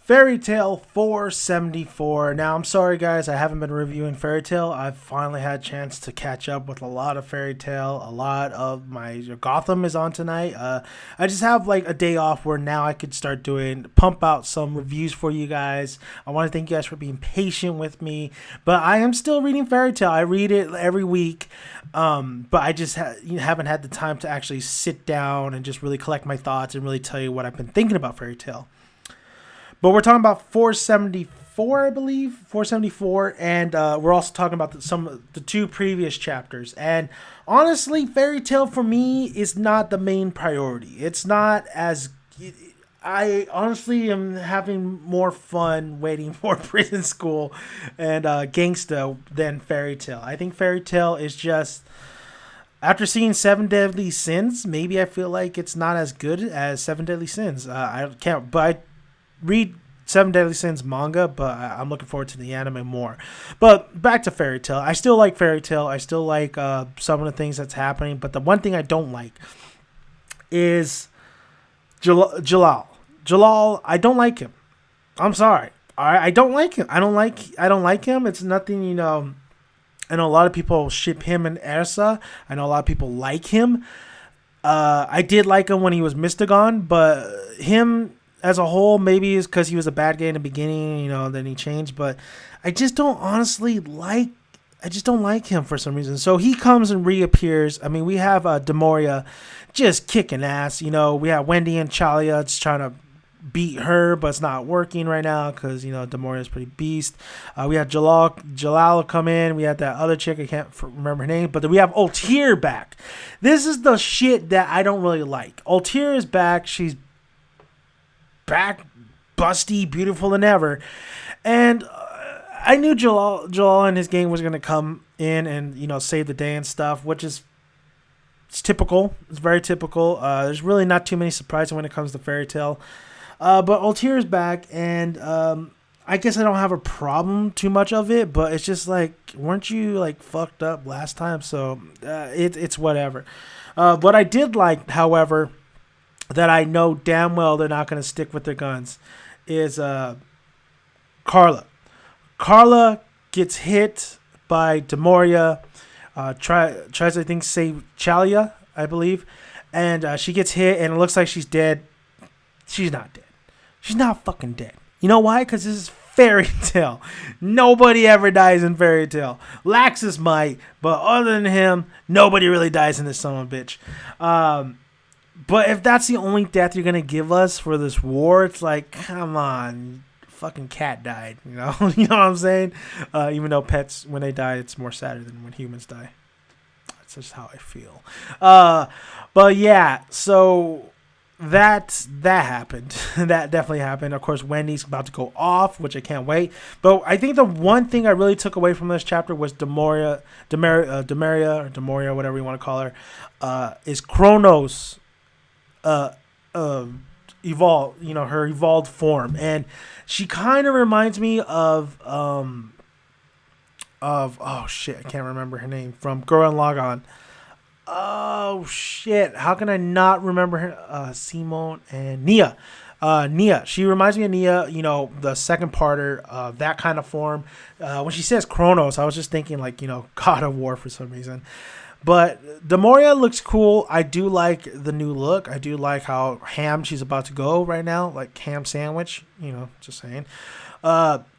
Fairy Tail 474. Now, I'm sorry, guys, I haven't been reviewing Fairy Tail. I've finally had a chance to catch up with a lot of Fairy Tail. A lot of my Gotham is on tonight. I just have like a day off where now I could start pump out some reviews for you guys. I want to thank you guys for being patient with me. But I am still reading Fairy Tail. I read it every week. But I just haven't had the time to actually sit down and just really collect my thoughts and really tell you what I've been thinking about Fairy Tail. But we're talking about 474, I believe, 474, and we're also talking about the two previous chapters. And honestly, Fairy Tail for me is not the main priority. It's not as... I honestly am having more fun waiting for Prison School and Gangsta than Fairy Tail. I think Fairy Tail is just... After seeing Seven Deadly Sins, maybe I feel like it's not as good as Seven Deadly Sins. I can't... But I read Seven Deadly Sins manga, but I'm looking forward to the anime more. But back to Fairy Tail. I still like Fairy Tail. I still like some of the things that's happening. But the one thing I don't like is Jellal. Jellal, I don't like him. I'm sorry. I don't like him. I don't like him. It's nothing, I know a lot of people ship him and Ersa. I know a lot of people like him. I did like him when he was Mystagon, but him as a whole, maybe it's because he was a bad guy in the beginning, then he changed. But I just don't like him for some reason. So he comes and reappears. I mean, we have Demoria just kicking ass. We have Wendy and Chalia just trying to beat her, but it's not working right now because, Demoria is pretty beast. We have Jellal come in. We had that other chick. I can't remember her name. But then we have Altair back. This is the shit that I don't really like. Altair is back. She's back, busty, beautiful than ever. And I knew Jellal and his gang was going to come in and, save the day and stuff, which is it's typical. It's very typical. There's really not too many surprises when it comes to Fairy Tail. But Altair is back, and I guess I don't have a problem too much of it, but it's just like, weren't you like fucked up last time? So it's whatever. What I did like, however, that I know damn well they're not going to stick with their guns is Carla. Carla gets hit by Demoria, tries I think save Chalia, I believe, and she gets hit and it looks like she's dead. She's not dead. She's not fucking dead. You know why? Because this is Fairy Tail. Nobody ever dies in Fairy Tail. Laxus might, but other than him, nobody really dies in this son of a bitch. But if that's the only death you're going to give us for this war, it's like, come on, fucking cat died, you know what I'm saying? Even though pets, when they die, it's more sadder than when humans die. That's just how I feel. But yeah, so that happened. That definitely happened. Of course, Wendy's about to go off, which I can't wait. But I think the one thing I really took away from this chapter was Demoria, whatever you want to call her, is Cronos evolve, her evolved form, and she kind of reminds me of oh shit, I can't remember her name from Gurren Lagann. Oh shit, how can I not remember her? Simone and Nia. Nia. She reminds me of Nia, the second parter, that kind of form. When she says Cronos, I was just thinking like, God of War for some reason. But Demoria looks cool. I do like the new look. I do like how ham she's about to go right now, like ham sandwich, just saying.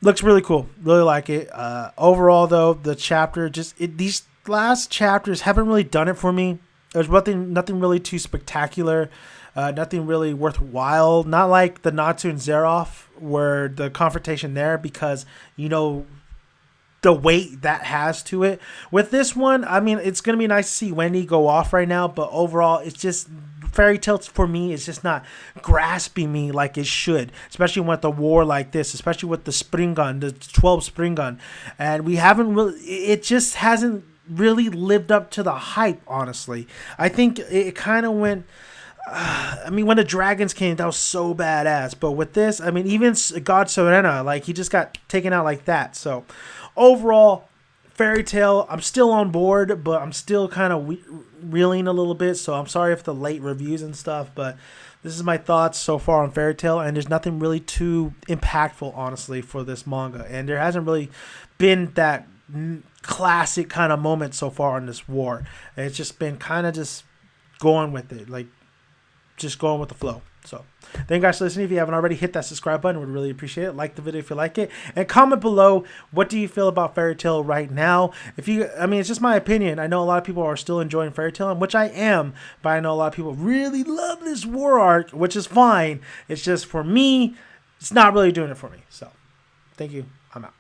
Looks really cool. Really like it. Overall, though, the chapter, these last chapters haven't really done it for me. There's nothing really too spectacular. Nothing really worthwhile. Not like the Natsu and Zeroff, where the confrontation there, because, the weight that has to it. With this one, I mean, it's going to be nice to see Wendy go off right now, but overall, it's just, Fairy Tail for me is just not grasping me like it should, especially with a war like this, especially with the spring gun, the 12 spring gun. And it just hasn't really lived up to the hype, honestly. I think it kind of went... when the dragons came, that was so badass. But with this, even God Serena, like, he just got taken out like that. So, overall, Fairy Tail, I'm still on board, but I'm still kind of reeling a little bit. So, I'm sorry if the late reviews and stuff. But this is my thoughts so far on Fairy Tail, and there's nothing really too impactful, honestly, for this manga, and there hasn't really been that classic kind of moment so far in this war. It's just been kind of just going with it, like just going with the flow. So thank you guys for listening. If you haven't already, hit that subscribe button. We'd really appreciate it. Like the video if you like it, and comment below, what do you feel about Fairy Tail right now? If you, I mean, it's just my opinion. I know a lot of people are still enjoying Fairy Tail, which I am, but I know a lot of people really love this war arc, which is fine. It's just, for me, it's not really doing it for me. So thank you. I'm out.